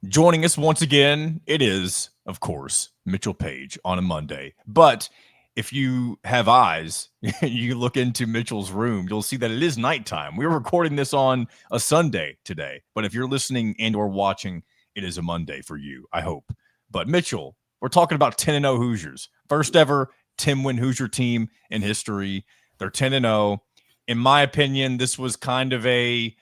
Joining us once again, it is, of course, Mitchell Paige on a Monday. But if you have eyes, you look into Mitchell's room, you'll see that it is nighttime. We're recording this on a Sunday today. But if you're listening and or watching, it is a Monday for you, I hope. But Mitchell, we're talking about 10-0 Hoosiers. First ever 10-win Hoosier team in history. They're 10-0. In my opinion, this was kind of a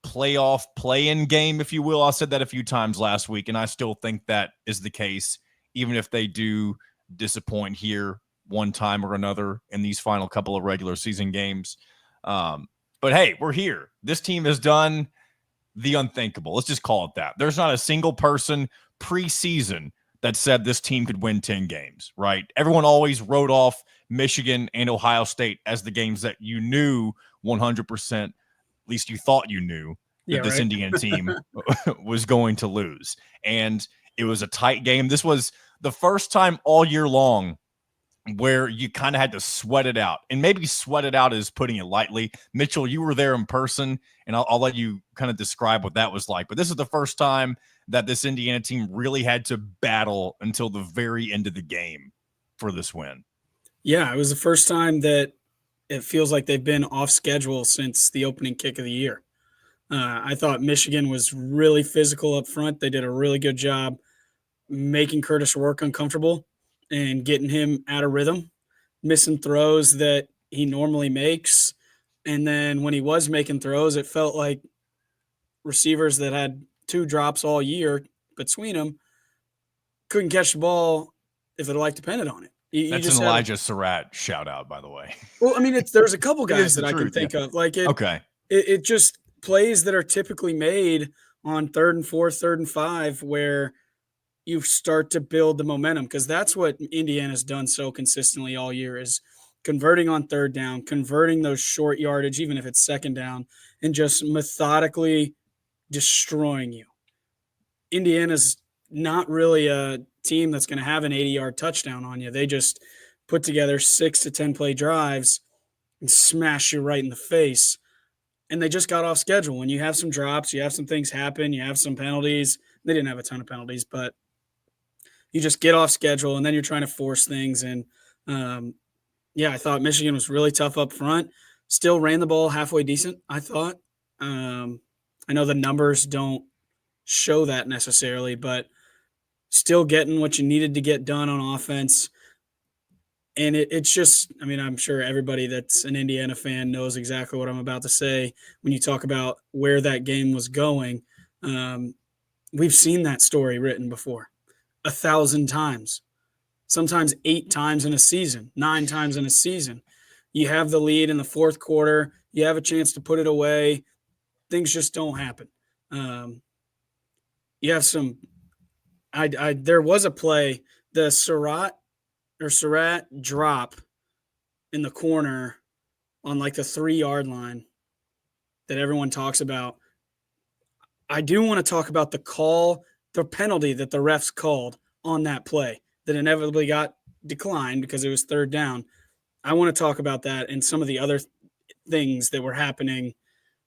playoff play-in game, if you will. I said that a few times last week, and I still think that is the case, even if they do disappoint here one time or another in these final couple of regular season games. But hey, we're here. This team has done the unthinkable. Let's just call it that. There's not a single person preseason that said this team could win 10 games, right? Everyone always wrote off Michigan and Ohio State as the games that you knew 100%, at least you thought you knew, that this Indiana team was going to lose. And it was a tight game. This was the first time all year long where you kind of had to sweat it out. And maybe sweat it out is putting it lightly. Mitchell, you were there in person, and I'll let you kind of describe what that was like. But this is the first time that this Indiana team really had to battle until the very end of the game for this win. Yeah, it was the first time that it feels like they've been off schedule since the opening kick of the year. I thought Michigan was really physical up front. They did a really good job making Curtis Rourke uncomfortable and getting him out of rhythm, missing throws that he normally makes. And then when he was making throws, it felt like receivers that had 2 drops all year between them couldn't catch the ball if it like depended on it. That's an Elijah Surratt shout out, by the way. Well, I mean, there's a couple guys that I can think of. Like it just plays that are typically made on 3rd and 4, 3rd and 5, where you start to build the momentum, because that's what Indiana's done so consistently all year, is converting on 3rd down, converting those short yardage, even if it's 2nd down, and just methodically destroying you. Indiana's not really a team that's going to have an 80-yard touchdown on you. They just put together 6 to 10 play drives and smash you right in the face. And they just got off schedule. When you have some drops, you have some things happen, you have some penalties. They didn't have a ton of penalties, but you just get off schedule, and then you're trying to force things. And I thought Michigan was really tough up front. Still ran the ball halfway decent, I thought. I know the numbers don't show that necessarily, but still getting what you needed to get done on offense. And it's just, I mean, I'm sure everybody that's an Indiana fan knows exactly what I'm about to say when you talk about where that game was going. We've seen that story written before 1,000 times, sometimes 8 times in a season, 9 times in a season. You have the lead in the 4th quarter. You have a chance to put it away. Things just don't happen. You have some there was a play, the Surratt drop in the corner on like the 3-yard line that everyone talks about. I do want to talk about the penalty that the refs called on that play that inevitably got declined because it was 3rd down. I want to talk about that and some of the other things that were happening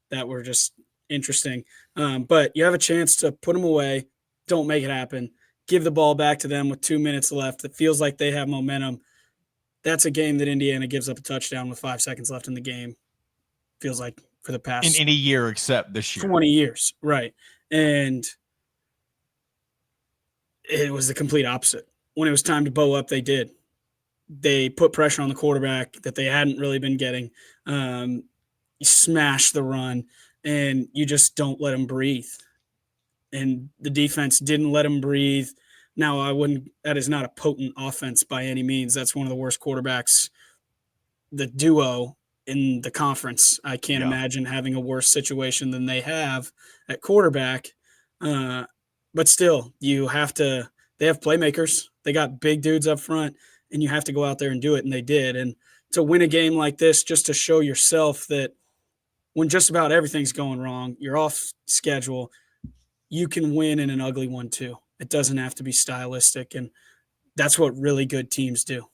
that were just interesting. But you have a chance to put them away. Don't make it happen. Give the ball back to them with 2 minutes left. It feels like they have momentum. That's a game that Indiana gives up a touchdown with 5 seconds left in the game. Feels like for the past in any year except this year. 20 years, right. And it was the complete opposite. When it was time to bow up, they did. They put pressure on the quarterback that they hadn't really been getting. You smash the run, and you just don't let them breathe. And the defense didn't let him breathe. Now, that is not a potent offense by any means. That's one of the worst quarterbacks, the duo in the conference. I can't imagine having a worse situation than they have at quarterback. But still, they have playmakers. They got big dudes up front, and you have to go out there and do it, and they did. And to win a game like this, just to show yourself that when just about everything's going wrong, you're off schedule, you can win in an ugly one too. It doesn't have to be stylistic, and that's what really good teams do.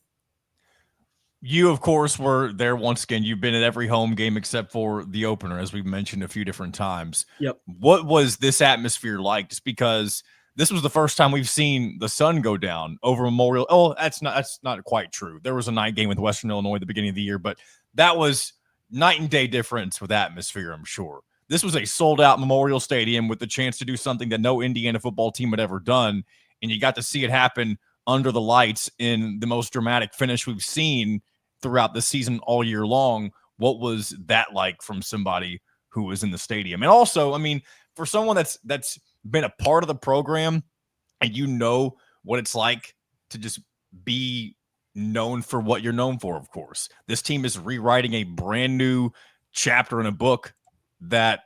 You, of course, were there once again. You've been at every home game except for the opener, as we've mentioned a few different times. Yep. What was this atmosphere like? Just because this was the first time we've seen the sun go down over Memorial. Oh, that's not quite true. There was a night game with Western Illinois at the beginning of the year, but that was night and day difference with atmosphere, I'm sure. This was a sold-out Memorial Stadium with the chance to do something that no Indiana football team had ever done, and you got to see it happen under the lights in the most dramatic finish we've seen throughout the season all year long. What was that like from somebody who was in the stadium? And also, I mean, for someone that's been a part of the program and you know what it's like to just be known for what you're known for, of course. This team is rewriting a brand new chapter in a book that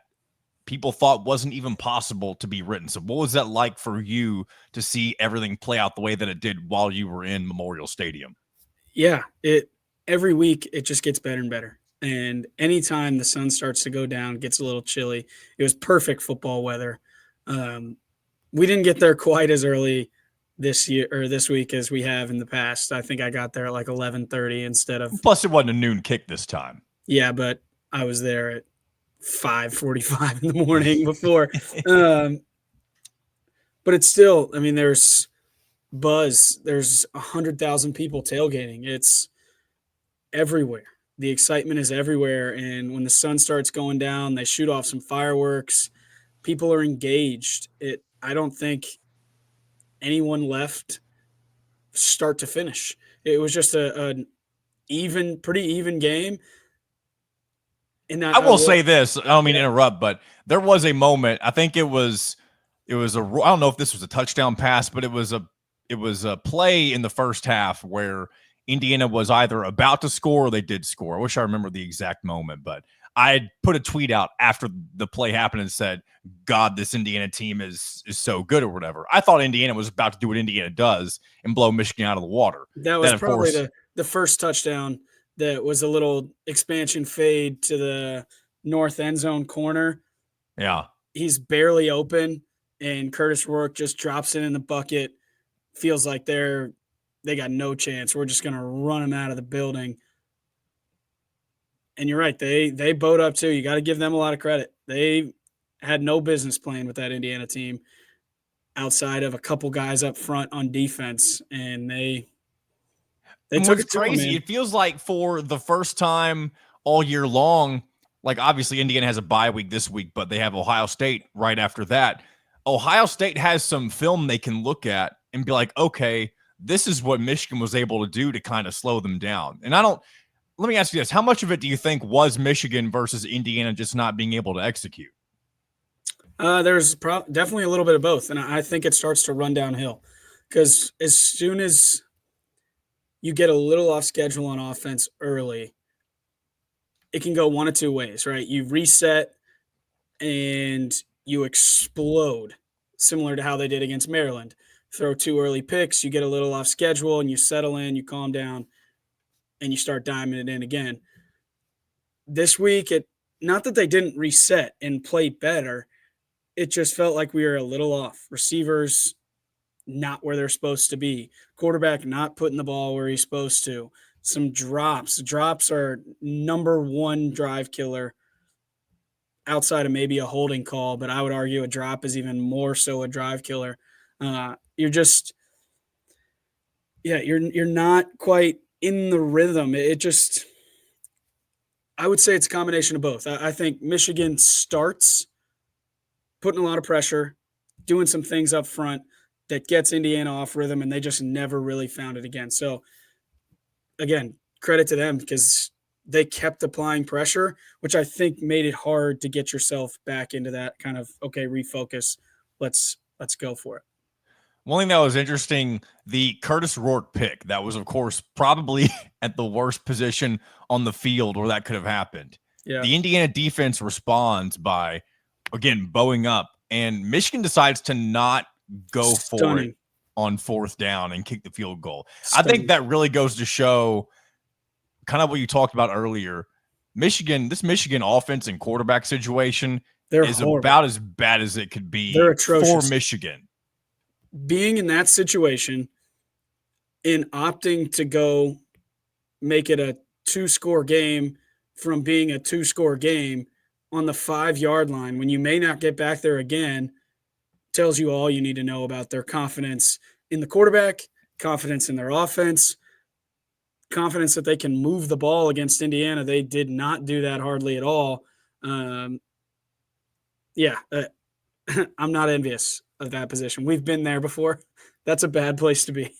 people thought wasn't even possible to be written. So what was that like for you to see everything play out the way that it did while you were in Memorial Stadium? Yeah, every week it just gets better and better. And anytime the sun starts to go down, gets a little chilly. It was perfect football weather. We didn't get there quite as early this year or this week as we have in the past. I think I got there at like 11:30 instead of. Plus, it wasn't a noon kick this time. Yeah, but I was there at 5:45 in the morning before. But it's still, I mean, there's buzz. There's 100,000 people tailgating. It's everywhere. The excitement is everywhere. And when the sun starts going down, they shoot off some fireworks. People are engaged. I don't think anyone left start to finish. It was just an pretty even game. And I will say this. I don't mean to interrupt, but there was a moment. I think it was I don't know if this was a touchdown pass, but it was a play in the first half where Indiana was either about to score or they did score. I wish I remember the exact moment, but I put a tweet out after the play happened and said, God, this Indiana team is so good or whatever. I thought Indiana was about to do what Indiana does and blow Michigan out of the water. That was probably the first touchdown that was a little expansion fade to the north end zone corner. Yeah. He's barely open, and Curtis Rourke just drops it in the bucket. Feels like they got no chance. We're just going to run them out of the building. And you're right. They bowed up too. You got to give them a lot of credit. They had no business playing with that Indiana team outside of a couple guys up front on defense. And they took it crazy. It feels like for the first time all year long, like obviously Indiana has a bye week this week, but they have Ohio State right after that. Ohio State has some film they can look at and be like, okay, this is what Michigan was able to do to kind of slow them down. And let me ask you this. How much of it do you think was Michigan versus Indiana just not being able to execute? There's definitely a little bit of both. And I think it starts to run downhill because as soon as you get a little off schedule on offense early, it can go one of two ways, right? You reset and you explode, similar to how they did against Maryland. Throw 2 early picks, you get a little off schedule, and you settle in, you calm down, and you start diming it in again. This week, not that they didn't reset and play better, it just felt like we were a little off. Receivers not where they're supposed to be. Quarterback not putting the ball where he's supposed to. Some drops. Drops are number one drive killer outside of maybe a holding call, but I would argue a drop is even more so a drive killer. You're not quite in the rhythm. I would say it's a combination of both. I think Michigan starts putting a lot of pressure, doing some things up front that gets Indiana off rhythm, and they just never really found it again. So, again, credit to them because they kept applying pressure, which I think made it hard to get yourself back into that kind of, okay, refocus. Let's go for it. One thing that was interesting, the Curtis Rourke pick, that was, of course, probably at the worst position on the field where that could have happened. Yeah. The Indiana defense responds by, again, bowing up, and Michigan decides to not go for it on 4th down and kick the field goal. I think that really goes to show kind of what you talked about earlier. This Michigan offense and quarterback situation is horrible. About as bad as it could be for Michigan. Being in that situation and opting to go make it a 2-score game from being a 2-score game on the 5-yard line when you may not get back there again tells you all you need to know about their confidence in the quarterback, confidence in their offense, confidence that they can move the ball against Indiana. They did not do that hardly at all. I'm not envious of that position. We've been there before. That's a bad place to be.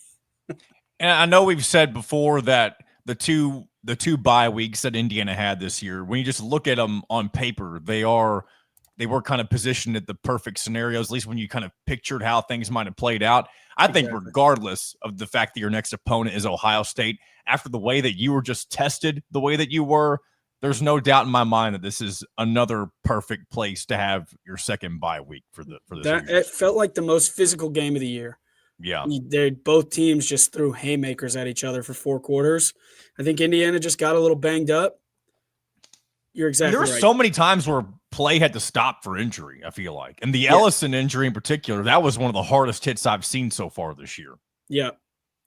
And I know we've said before that the two bye weeks that Indiana had this year, when you just look at them on paper, they were kind of positioned at the perfect scenarios, at least when you kind of pictured how things might have played out. I think regardless of the fact that your next opponent is Ohio State, after the way that you were just tested, the way that you were, there's no doubt in my mind that this is another perfect place to have your second bye week for this. It felt like the most physical game of the year. Yeah. Both teams just threw haymakers at each other for 4 quarters. I think Indiana just got a little banged up. You're exactly right. There were so many times where play had to stop for injury, I feel like. And the Ellison injury in particular, that was one of the hardest hits I've seen so far this year. Yeah.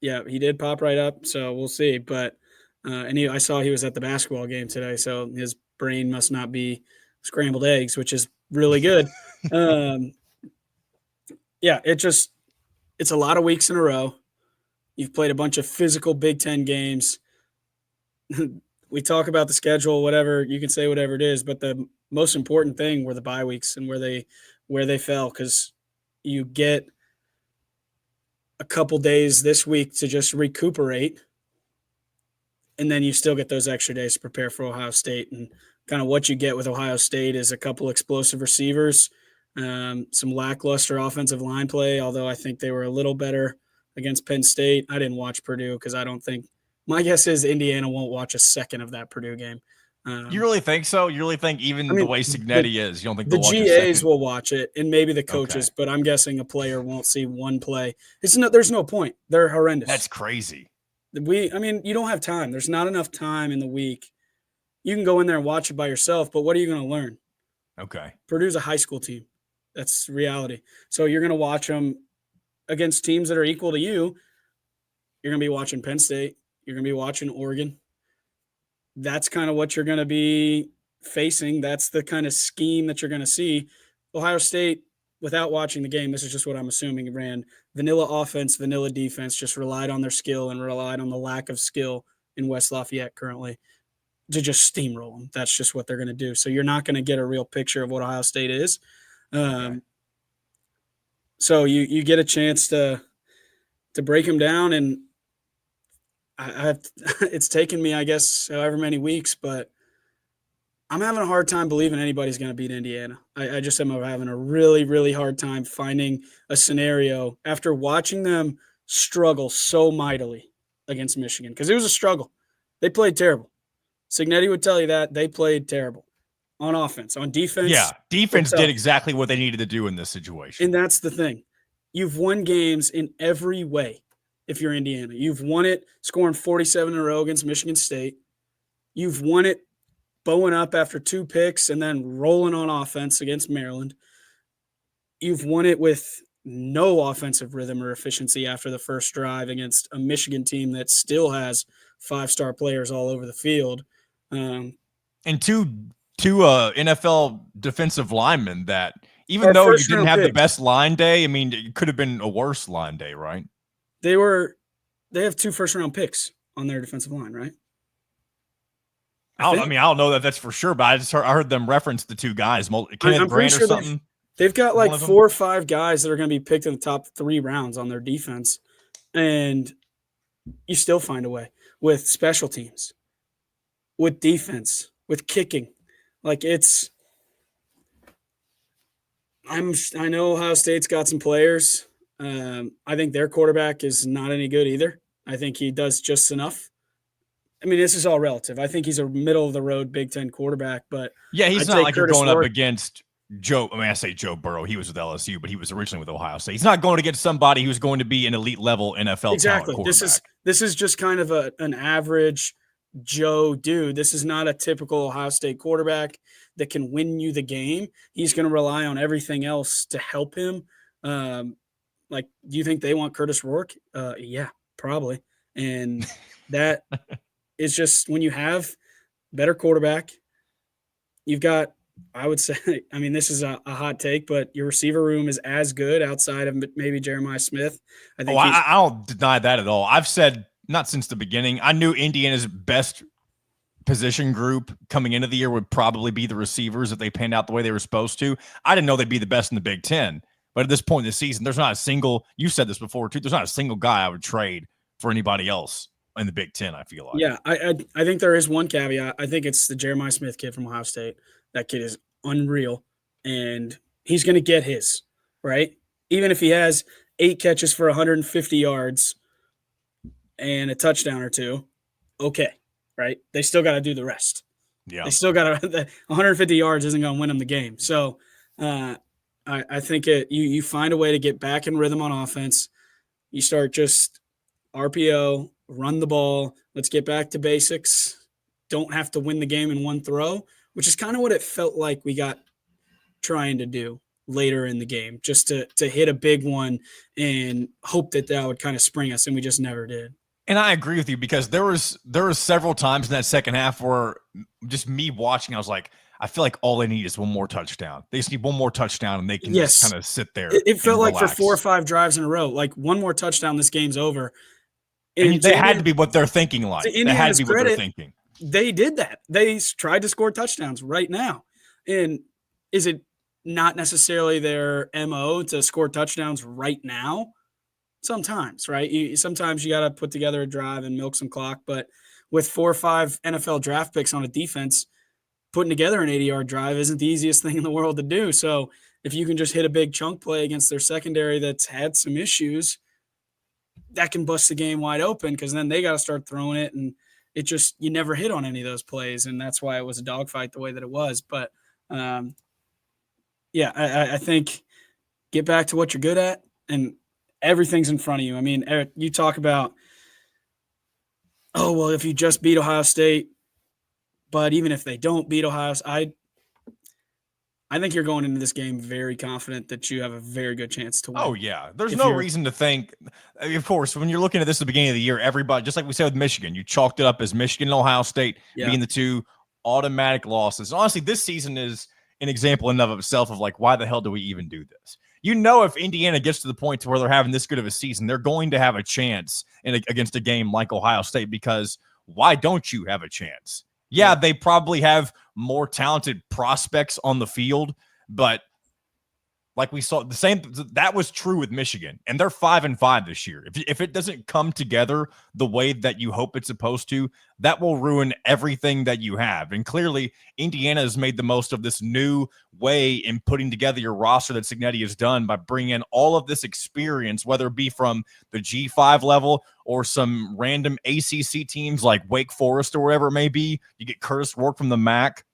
Yeah, he did pop right up, so we'll see. But I saw he was at the basketball game today, so his brain must not be scrambled eggs, which is really good. It's a lot of weeks in a row. You've played a bunch of physical Big Ten games. We talk about the schedule, whatever, you can say whatever it is, but the most important thing were the bye weeks and where they fell, because you get a couple days this week to just recuperate, and then you still get those extra days to prepare for Ohio State. And kind of what you get with Ohio State is a couple explosive receivers, some lackluster offensive line play, although I think they were a little better against Penn State. I didn't watch Purdue because my guess is Indiana won't watch a second of that Purdue game. You really think so? You really think the way Signetti is, you don't think the GAs will watch it, and maybe the coaches, but I'm guessing a player won't see one play. There's no point. They're horrendous. That's crazy. You don't have time. There's not enough time in the week. You can go in there and watch it by yourself, but what are you going to learn? Okay. Purdue's a high school team. That's reality. So you're going to watch them against teams that are equal to you. You're going to be watching Penn State. You're going to be watching Oregon. That's kind of what you're going to be facing. That's the kind of scheme that you're going to see. Ohio State, without watching the game, this is just what I'm assuming, ran vanilla offense, vanilla defense, just relied on their skill and relied on the lack of skill in West Lafayette currently to just steamroll them. That's just what they're going to do. So you're not going to get a real picture of what Ohio State is. So you get a chance to break them down, and it's taken me, I guess, however many weeks, but I'm having a hard time believing anybody's going to beat Indiana. I just am having a really, really hard time finding a scenario after watching them struggle so mightily against Michigan, because it was a struggle. They played terrible. Signetti would tell you that. They played terrible on offense. On defense. Yeah, defense did exactly what they needed to do in this situation. And that's the thing. You've won games in every way if you're Indiana. You've won it scoring 47 in a row against Michigan State. You've won it bowing up after 2 picks and then rolling on offense against Maryland. You've won it with no offensive rhythm or efficiency after the first drive against a Michigan team that still has 5-star players all over the field. And two NFL defensive linemen that, even though you didn't have the best line day, I mean, it could have been a worse line day, right? They have 2 first-round picks on their defensive line, right? I don't know that that's for sure, but I heard them reference the 2 guys, Kenneth Grant or something. They've got like 4 or 5 guys that are going to be picked in the top 3 rounds on their defense, and you still find a way with special teams, with defense, with kicking. Like I know Ohio State's got some players. I think their quarterback is not any good either. I think he does just enough. I mean, this is all relative. I think he's a middle-of-the-road Big Ten quarterback, but yeah, he's not like you're going up against Joe. I mean, I say Joe Burrow. He was with LSU, but he was originally with Ohio State. He's not going against somebody who's going to be an elite-level NFL talent quarterback. This is just kind of an average Joe dude. This is not a typical Ohio State quarterback that can win you the game. He's going to rely on everything else to help him. Do you think they want Curtis Rourke? Yeah, probably. And that It's just when you have better quarterback, you've got, I would say, I mean, this is a hot take, but your receiver room is as good outside of maybe Jeremiah Smith. I think I don't deny that at all. I've said not since the beginning. I knew Indiana's best position group coming into the year would probably be the receivers if they panned out the way they were supposed to. I didn't know they'd be the best in the Big Ten. But at this point in the season, there's not a single, you said this before too, there's not a single guy I would trade for anybody else in the Big Ten, I feel like. Yeah, I think there is one caveat. I think it's the Jeremiah Smith kid from Ohio State. That kid is unreal, and he's going to get his, right? Even if he has 8 catches for 150 yards and a touchdown or two, okay, right? They still got to do the rest. Yeah. They still got to – 150 yards isn't going to win them the game. So I think you find a way to get back in rhythm on offense. You start just RPO, run the ball. Let's get back to basics. Don't have to win the game in one throw, which is kind of what it felt like we got trying to do later in the game, just to hit a big one and hope that would kind of spring us, and we just never did. And I agree with you, because there was several times in that second half where just me watching, I was like, I feel like all they need is one more touchdown. They just need one more touchdown, and they can just kind of sit there. It felt like relax. For 4 or 5 drives in a row, like one more touchdown, this game's over. And they had to be what they're thinking like. They had to be what they're thinking. They did that. They tried to score touchdowns right now. And is it not necessarily their MO to score touchdowns right now? Sometimes, right? Sometimes you got to put together a drive and milk some clock. But with 4 or 5 NFL draft picks on a defense, putting together an 80-yard drive isn't the easiest thing in the world to do. So if you can just hit a big chunk play against their secondary that's had some issues, that can bust the game wide open, because then they got to start throwing it, and it just, you never hit on any of those plays, and that's why it was a dogfight the way that it was. But yeah, I think get back to what you're good at, and everything's in front of you. I mean, Eric, you talk about, oh, well, if you just beat Ohio State, but even if they don't beat Ohio State, I think you're going into this game very confident that you have a very good chance to win. Oh, yeah. There's no reason to think. Of course, when you're looking at this at the beginning of the year, everybody, just like we said with Michigan, you chalked it up as Michigan and Ohio State being the 2 automatic losses. And honestly, this season is an example in and of itself of like, why the hell do we even do this? You know, if Indiana gets to the point to where they're having this good of a season, they're going to have a chance against a game like Ohio State, because why don't you have a chance? Yeah, they probably have more talented prospects on the field, but like we saw, the same that was true with Michigan, and they're 5-5 this year. If it doesn't come together the way that you hope it's supposed to, that will ruin everything that you have. And clearly, Indiana has made the most of this new way in putting together your roster that Cignetti has done by bringing in all of this experience, whether it be from the G5 level or some random ACC teams like Wake Forest or wherever it may be. You get Curtis Rourke from the MAC.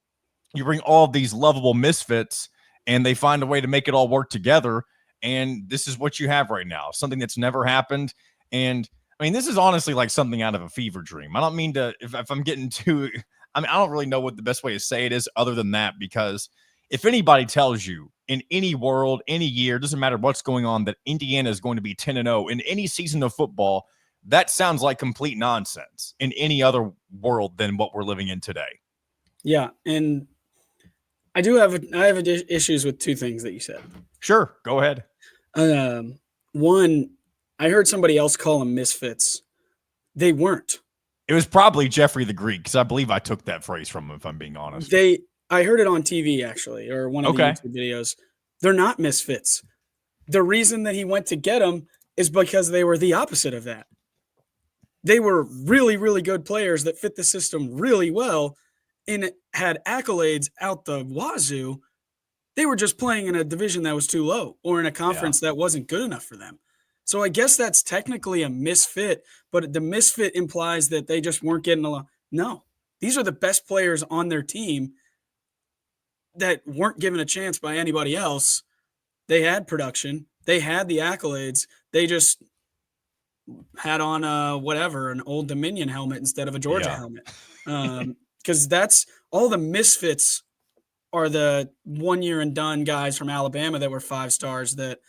You bring all of these lovable misfits, and they find a way to make it all work together. And this is what you have right now, something that's never happened. And I mean, this is honestly like something out of a fever dream. I don't mean to, if I'm getting too, I mean, I don't really know what the best way to say it is other than that, because if anybody tells you in any world, any year, doesn't matter what's going on, that Indiana is going to be 10-0 in any season of football, that sounds like complete nonsense in any other world than what we're living in today. Yeah. And I have issues with 2 things that you said. Sure, go ahead. One, I heard somebody else call them misfits. They weren't. It was probably Jeffrey the Greek, because I believe I took that phrase from him, if I'm being honest. I heard it on TV, actually, or one of the YouTube videos. They're not misfits. The reason that he went to get them is because they were the opposite of that. They were really, really good players that fit the system really well and had accolades out the wazoo. They were just playing in a division that was too low, or in a conference that wasn't good enough for them. So I guess that's technically a misfit, but the misfit implies that they just weren't getting along. No, these are the best players on their team that weren't given a chance by anybody else. They had production. They had the accolades. They just had on an Old Dominion helmet instead of a Georgia helmet. Because that's all the misfits are the 1 year and done guys from Alabama that were 5 stars that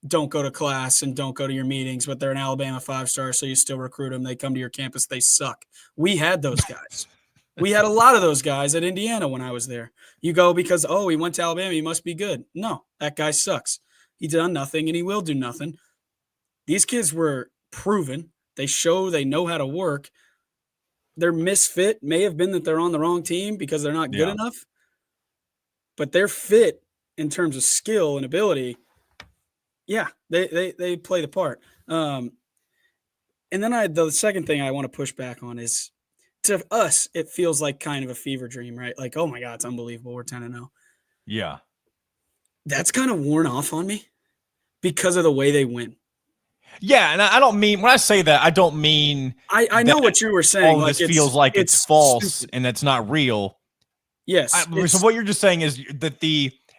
don't go to class and don't go to your meetings, but they're an Alabama 5-star, so you still recruit them. They come to your campus, they suck. We had those guys. We had a lot of those guys at Indiana when I was there. You go because, oh, he went to Alabama, he must be good. No, that guy sucks. He done nothing and he will do nothing. These kids were proven. They show they know how to work. Their misfit may have been that they're on the wrong team because they're not good enough, but their fit in terms of skill and ability, yeah, they play the part. And then the second thing I want to push back on is, to us, it feels like kind of a fever dream, right? Like, oh my God, it's unbelievable. We're 10-0. Yeah. That's kind of worn off on me because of the way they win. Yeah, and I don't mean, when I say that, I don't mean I know what you were saying. All of this feels like it's false stupid. And it's not real. Yes. So what you're just saying is that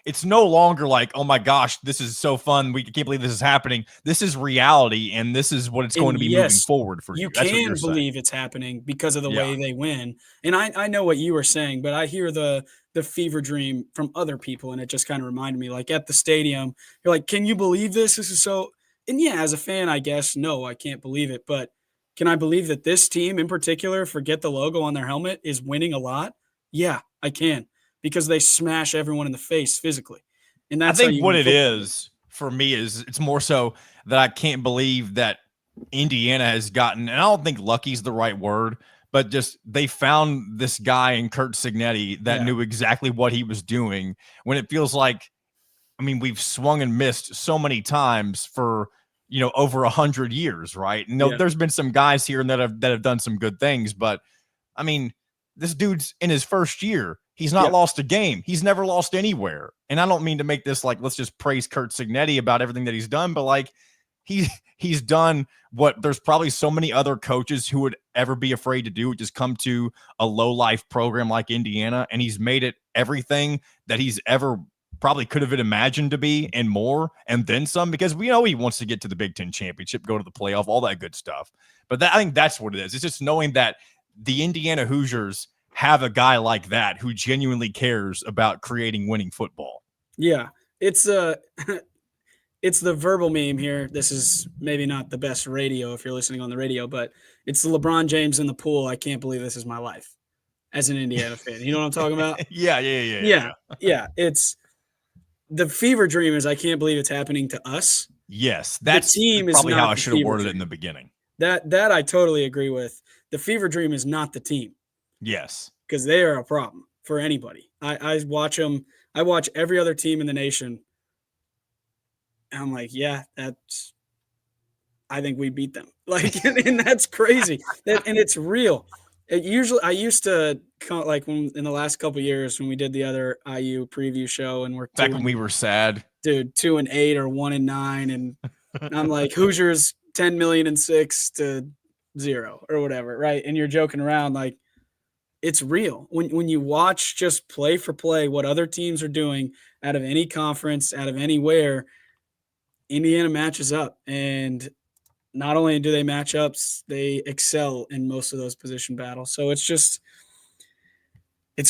it's no longer like, oh my gosh, this is so fun. We can't believe this is happening. This is reality, and this is what it's going to be moving forward for you. You can believe it's happening because of the way they win. And I know what you were saying, but I hear the fever dream from other people, and it just kind of reminded me, like at the stadium, you're like, can you believe this? This is so. And yeah, as a fan, I guess, no, I can't believe it. But can I believe that this team in particular, forget the logo on their helmet, is winning a lot? Yeah, I can, because they smash everyone in the face physically. And that's I think what it is for me is it's more so that I can't believe that Indiana has gotten, and I don't think lucky's the right word, but just they found this guy in Curt Cignetti that knew exactly what he was doing, when it feels like, I mean, we've swung and missed so many times for, over 100 years, right? There's been some guys here and that have done some good things, but I mean, this dude's in his first year. He's not lost a game. He's never lost anywhere. And I don't mean to make this like, let's just praise Curt Cignetti about everything that he's done, but like he's done what there's probably so many other coaches who would ever be afraid to do, just come to a low life program like Indiana, and he's made it everything that he's ever probably could have imagined to be, and more, and then some, because we know he wants to get to the Big Ten championship, go to the playoff, all that good stuff. But I think that's what it is. It's just knowing that the Indiana Hoosiers have a guy like that who genuinely cares about creating winning football. Yeah, it's it's the verbal meme here. This is maybe not the best radio if you're listening on the radio, but it's the LeBron James in the pool. I can't believe this is my life as an Indiana fan. You know what I'm talking about? Yeah. It's the fever dream is, I can't believe it's happening to us. Yes, that's probably how I should have worded it in the beginning. That I totally agree with. The fever dream is not the team. Yes. Because they are a problem for anybody. I watch them. I watch every other team in the nation. And I'm like, yeah, I think we beat them. Like, and that's crazy. And it's real. I used to, like, when in the last couple of years when we did the other IU preview show, and we're back when we were sad, dude, 2-8 or 1-9, and I'm like, Hoosiers 10,000,006 to 0 or whatever, right? And you're joking around, like, it's real. When you watch just play for play what other teams are doing out of any conference, out of anywhere, Indiana matches up, and not only do they match ups, they excel in most of those position battles. So it's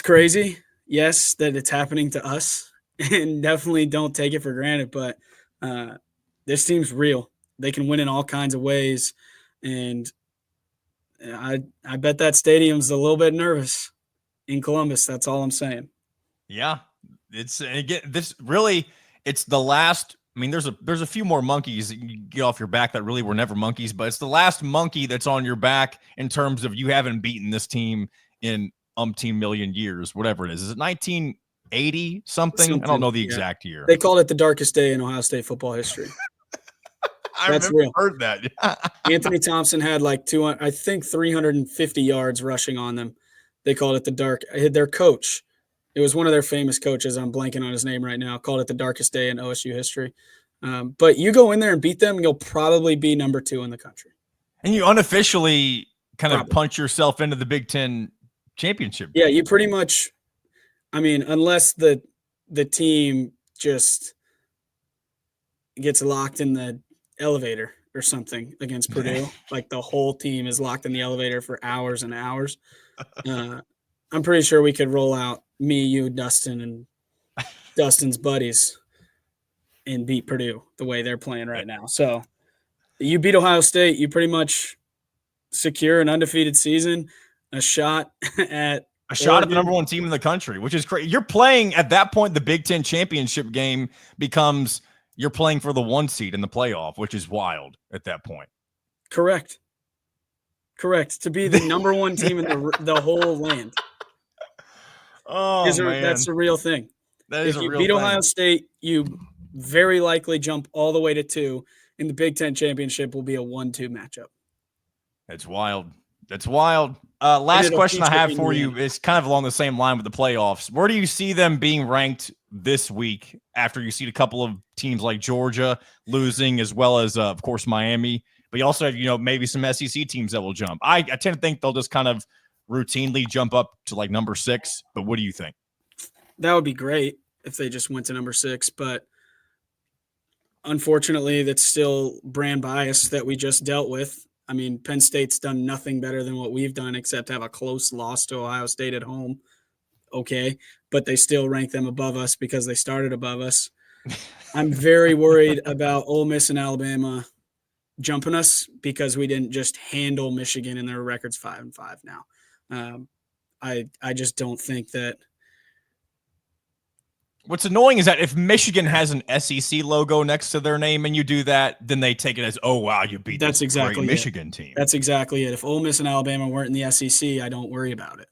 crazy, yes, that it's happening to us, and definitely don't take it for granted. But this team's real. They can win in all kinds of ways, and I bet that stadium's a little bit nervous in Columbus. That's all I'm saying. Yeah, it's the last. I mean, there's a few more monkeys that you get off your back that really were never monkeys, but it's the last monkey that's on your back in terms of you haven't beaten this team in umpteen million years, whatever it is. Is it 1980 something? I don't know the exact year. They called it the darkest day in Ohio State football history. That's real. Heard that. Anthony Thompson had like 350 yards rushing on them. They called it their coach. It was one of their famous coaches. I'm blanking on his name right now. Called it the darkest day in OSU history. But you go in there and beat them, and you'll probably be number 2 in the country. And you unofficially kind of punch yourself into the Big Ten championship. Yeah, you pretty much. I mean, unless the team just gets locked in the elevator or something against Purdue, like the whole team is locked in the elevator for hours and hours. I'm pretty sure we could roll out me, you, Dustin, and Dustin's buddies. and beat Purdue the way they're playing right now. So you beat Ohio State, you pretty much secure an undefeated season, a shot at the number one team in the country, which is crazy. You're playing at that point, the Big Ten championship game becomes you're playing for the 1 seed in the playoff, which is wild at that point. Correct. To be the number one team in the whole land. Oh, man. That's a real thing. That is if you beat Ohio State, you very likely jump all the way to 2, and the Big Ten championship will be a 1-2 matchup. That's wild. Last question I have for you is kind of along the same line with the playoffs. Where do you see them being ranked this week after you see a couple of teams like Georgia losing, as well as, of course, Miami? But you also have, maybe some SEC teams that will jump. I tend to think they'll just kind of routinely jump up to like number 6. But what do you think? That would be great if they just went to number 6. But unfortunately, that's still brand bias that we just dealt with. I mean, Penn State's done nothing better than what we've done except have a close loss to Ohio State at home. Okay, but they still rank them above us because they started above us. I'm very worried about Ole Miss and Alabama jumping us because we didn't just handle Michigan and their record's 5-5 now. I just don't think that. What's annoying is that if Michigan has an SEC logo next to their name and you do that, then they take it as, oh, wow, you beat this great Michigan team. That's exactly it. If Ole Miss and Alabama weren't in the SEC, I don't worry about it.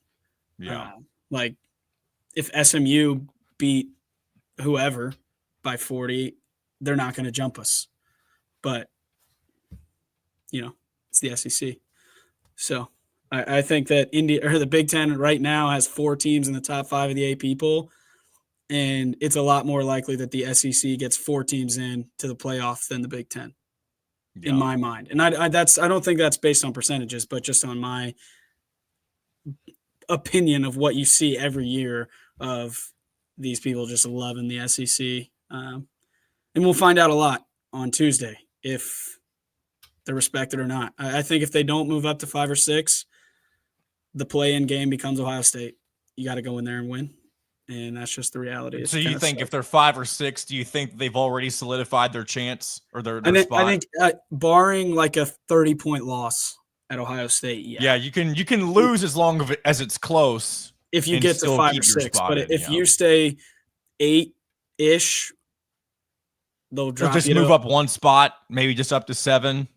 Yeah. Like if SMU beat whoever by 40, they're not going to jump us. But, it's the SEC. So I think that the Big Ten right now has 4 teams in the top 5 of the AP poll. And it's a lot more likely that the SEC gets 4 teams in to the playoff than the Big Ten, in my mind. And I don't think that's based on percentages, but just on my opinion of what you see every year of these people just loving the SEC. And we'll find out a lot on Tuesday if they're respected or not. I think if they don't move up to 5 or 6, the play-in game becomes Ohio State. You got to go in there and win. And that's just the reality. So you think if they're 5 or 6, do you think they've already solidified their chance or their spot? I think barring like a 30-point loss at Ohio State, yeah, you can lose as long as it's close. If you get to 5 or 6, but if you stay 8-ish, they'll drop you. Just move up 1 spot, maybe just up to 7.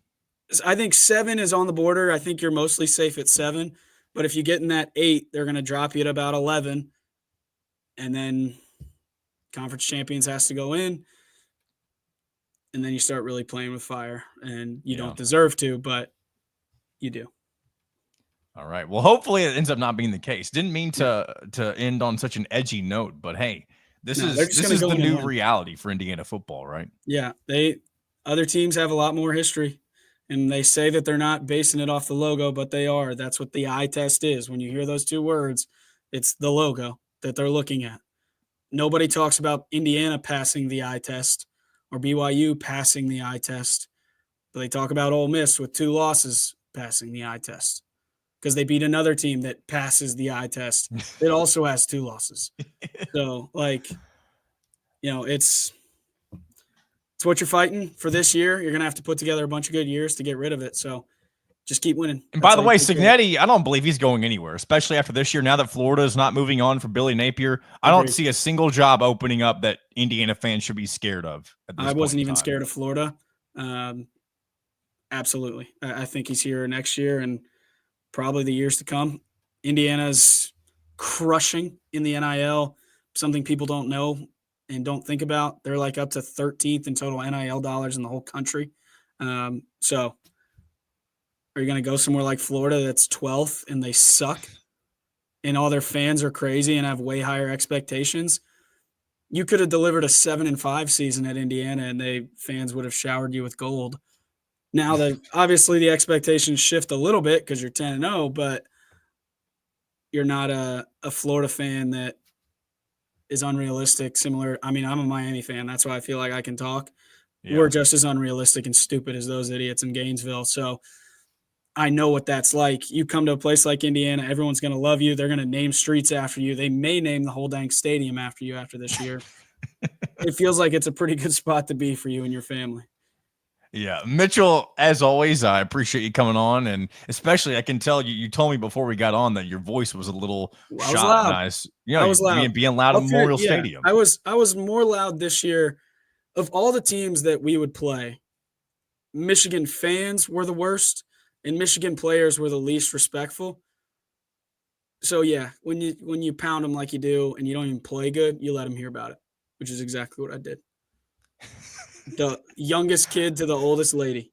I think 7 is on the border. I think you're mostly safe at 7. But if you get in that 8, they're going to drop you at about 11. And then conference champions has to go in, and then you start really playing with fire, and you don't deserve to, but you do. All right. Well, hopefully it ends up not being the case. Didn't mean to end on such an edgy note, but hey, this is the new reality for Indiana football, right? Yeah. Other teams have a lot more history, and they say that they're not basing it off the logo, but they are. That's what the eye test is. When you hear those 2 words, it's the logo that they're looking at. Nobody talks about Indiana passing the eye test or BYU passing the eye test, but they talk about Ole Miss with 2 losses passing the eye test because they beat another team that passes the eye test that also has 2 losses. So, it's what you're fighting for this year. You're going to have to put together a bunch of good years to get rid of it. So, just keep winning. And by the way, Cignetti, I don't believe he's going anywhere, especially after this year. Now that Florida is not moving on for Billy Napier, I don't see a single job opening up that Indiana fans should be scared of. I wasn't even scared of Florida. Absolutely. I think he's here next year and probably the years to come. Indiana's crushing in the NIL, something people don't know and don't think about. They're like up to 13th in total NIL dollars in the whole country. So are you going to go somewhere like Florida that's 12th and they suck and all their fans are crazy and have way higher expectations? You could have delivered a 7-5 season at Indiana and fans would have showered you with gold. Now that obviously the expectations shift a little bit because you're 10-0, but you're not a Florida fan that is unrealistic. Similar. I mean, I'm a Miami fan. That's why I feel like I can talk. Yeah. We're just as unrealistic and stupid as those idiots in Gainesville. So I know what that's like. You come to a place like Indiana, everyone's going to love you. They're going to name streets after you. They may name the whole dang stadium after you after this year. it feels like it's a pretty good spot to be for you and your family. Yeah, Mitchell, as always, I appreciate you coming on, and especially I can tell you told me before we got on that your voice was a little I was shot. loud. Nice, I was loud. Being loud at Memorial Stadium. I was more loud this year. Of all the teams that we would play, Michigan fans were the worst, and Michigan players were the least respectful. So yeah, when you pound them like you do, and you don't even play good, you let them hear about it, which is exactly what I did. The youngest kid to the oldest lady.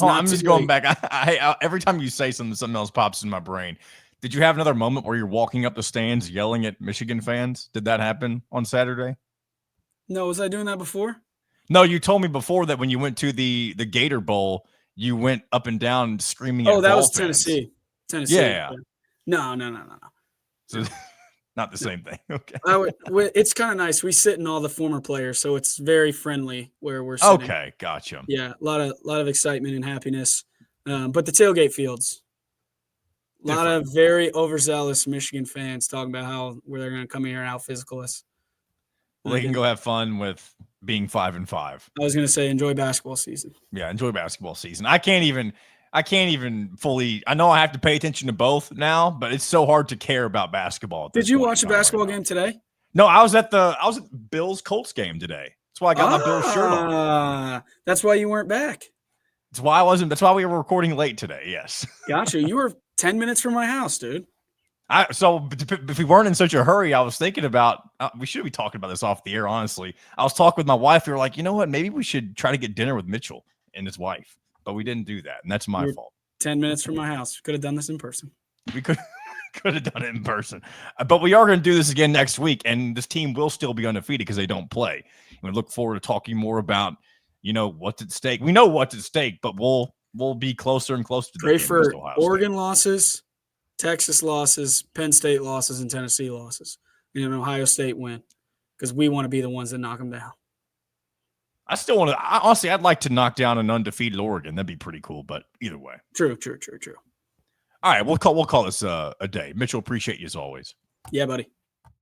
I'm just going back. I every time you say something else pops in my brain. Did you have another moment where you're walking up the stands yelling at Michigan fans? Did that happen on Saturday? No, was I doing that before? No, you told me before that when you went to the Gator Bowl, you went up and down screaming. Oh, at that Vol was fans. Tennessee. Yeah. No. So not the same thing. Okay. It's kind of nice. We sit in all the former players, so it's very friendly where we're sitting. Okay, gotcha. Yeah, a lot of excitement and happiness. But the tailgate fields, a lot of very overzealous Michigan fans talking about where they're going to come here and out physical us. Well, they can go have fun with being 5-5. I was going to say enjoy basketball season. Yeah, enjoy basketball season. I can't even fully. I know I have to pay attention to both now, but it's so hard to care about basketball. Did you watch a basketball game today? No, I was at the Bills Colts game today. That's why I got my Bills shirt on. That's why you weren't back. That's why I wasn't. That's why we were recording late today. Yes. Gotcha. You were 10 minutes from my house, dude. So if we weren't in such a hurry, I was thinking about we should be talking about this off the air. Honestly, I was talking with my wife. We were like, you know what? Maybe we should try to get dinner with Mitchell and his wife, but we didn't do that, and that's my fault. 10 minutes from my house. Could have done this in person. We could have done it in person, but we are going to do this again next week, and this team will still be undefeated because they don't play. And we look forward to talking more about what's at stake. We know what's at stake, but we'll be closer and closer to the Pray for Oregon losses, Texas losses, Penn State losses, and Tennessee losses, and an Ohio State win, because we want to be the ones that knock them down. I still want to. Honestly, I'd like to knock down an undefeated Oregon. That'd be pretty cool. But either way, true. All right, we'll call this a day. Mitchell, appreciate you as always. Yeah, buddy.